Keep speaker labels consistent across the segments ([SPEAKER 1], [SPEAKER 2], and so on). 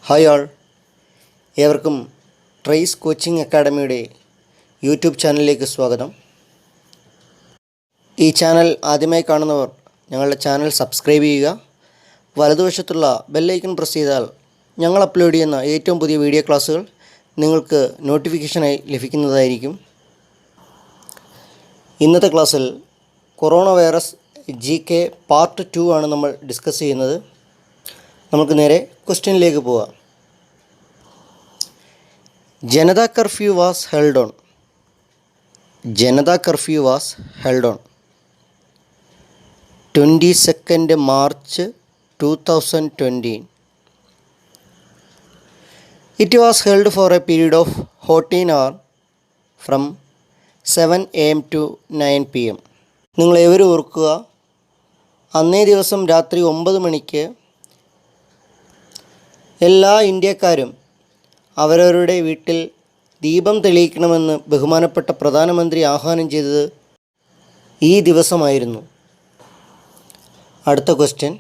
[SPEAKER 1] Hi ആൾ, ഏവർക്കും trace coaching അക്കാഡമിയുടെ YouTube ചാനലിലേക്ക് സ്വാഗതം. ഈ ചാനൽ ആദ്യമായി കാണുന്നവർ ഞങ്ങളുടെ ചാനൽ സബ്സ്ക്രൈബ് ചെയ്യുക. വലതുവശത്തുള്ള ബെല്ലൈക്കൺ പ്രസ് ചെയ്താൽ ഞങ്ങൾ അപ്ലോഡ് ചെയ്യുന്ന ഏറ്റവും പുതിയ വീഡിയോ ക്ലാസ്സുകൾ നിങ്ങൾക്ക് നോട്ടിഫിക്കേഷനായി ലഭിക്കുന്നതായിരിക്കും. ഇന്നത്തെ ക്ലാസ്സിൽ കൊറോണ വൈറസ് GK പാർട്ട് 2 ആണ് നമ്മൾ ഡിസ്കസ് ചെയ്യുന്നത്. നമുക്ക് നേരെ ക്വസ്റ്റ്യനിലേക്ക് പോവാം. Janata curfew was held on. Janata curfew was held on 22nd March 2020. It was held for a period of 14 hours from 7 AM to 9 PM. നിങ്ങൾ ഏവരും ഓർക്കുക, അന്നേ ദിവസം രാത്രി 9 മണിക്ക് എല്ലാ ഇന്ത്യക്കാരും അവരവരുടെ വീട്ടിൽ ദീപം തെളിയിക്കണമെന്ന് ബഹുമാനപ്പെട്ട പ്രധാനമന്ത്രി ആഹ്വാനം ചെയ്തത് ഈ ദിവസമായിരുന്നു. അടുത്ത question.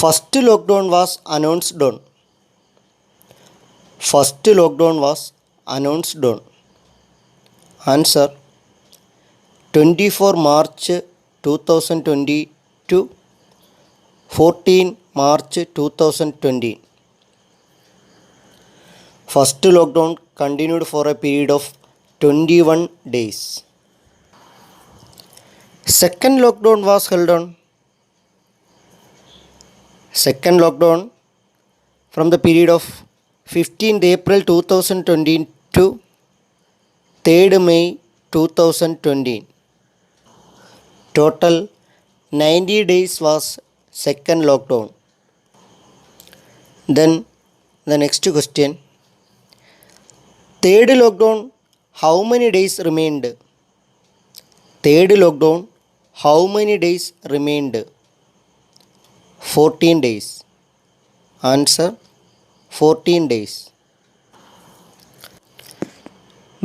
[SPEAKER 1] First lockdown was announced on. First lockdown was announced on. Answer 24 March 2020 to 14 March 2020. First lockdown continued for a period of 21 days. Second lockdown was held on. Second lockdown from the period of 15th April 2020 to 3rd May 2020. Total 90 days was second lockdown. Then the next question. Third lockdown, how many days remained? Third lockdown, how many days remained? 14 days. Answer 14 days.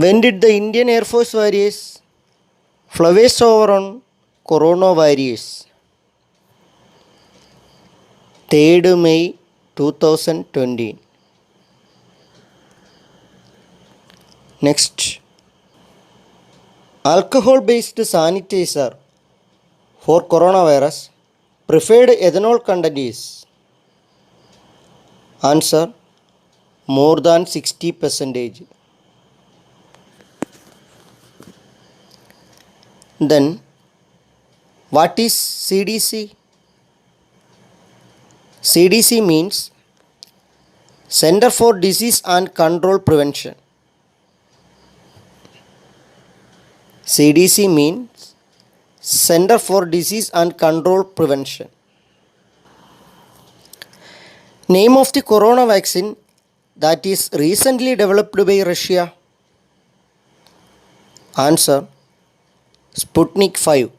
[SPEAKER 1] When did the Indian Air Force warriors fly over on coronavirus? 3rd May 2020. Next. Alcohol-based sanitizer for coronavirus preferred ethanol content is? Answer more than 60%. Then what is CDC? CDC means Center for Disease and Control Prevention. CDC means Center for Disease and Control Prevention. Name of the corona vaccine that is recently developed by Russia? Answer Sputnik 5.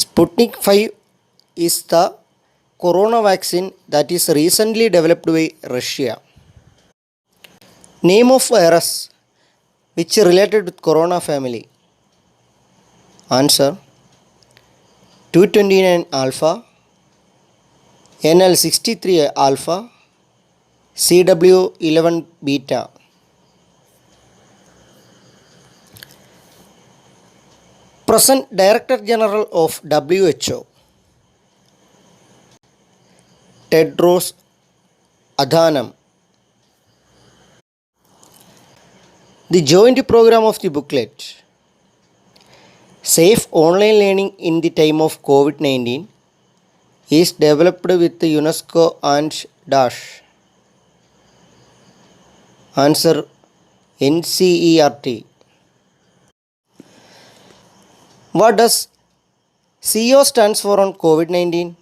[SPEAKER 1] Sputnik 5 is the corona vaccine that is recently developed by Russia. Name of virus which related with corona family? Answer 229 alpha, NL63 alpha, CW11 beta. Present Director General of WHO, Tedros Adhanom. The joint program of the booklet, Safe Online Learning in the Time of COVID-19, is developed with the UNESCO and DASH. Answer NCERT. What does CO stands for on COVID-19?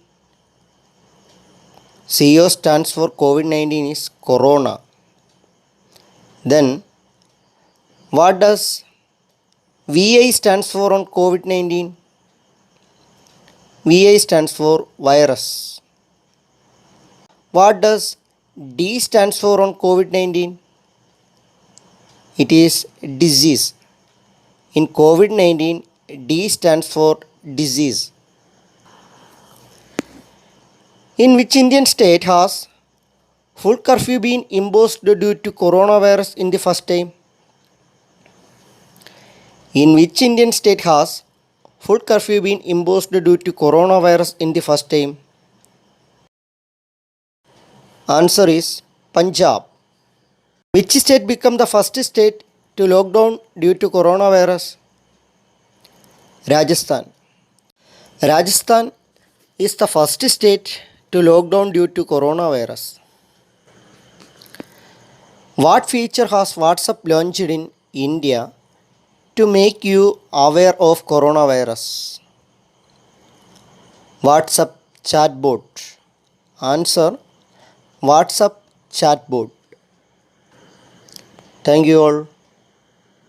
[SPEAKER 1] CO stands for COVID-19 is Corona. Then what does VI stands for on COVID-19? VI stands for virus. What does D stands for on COVID-19? It is disease. In COVID-19, D stands for disease. In which Indian state has full curfew been imposed due to coronavirus in the first time? In which Indian state has full curfew been imposed due to coronavirus in the first time? Answer is Punjab. Which state became the first state to lock down due to coronavirus? Rajasthan. Rajasthan is the first state to lock down due to coronavirus. What feature has WhatsApp launched in India to make you aware of coronavirus? WhatsApp chatbot. Answer: WhatsApp chatbot. Thank you all.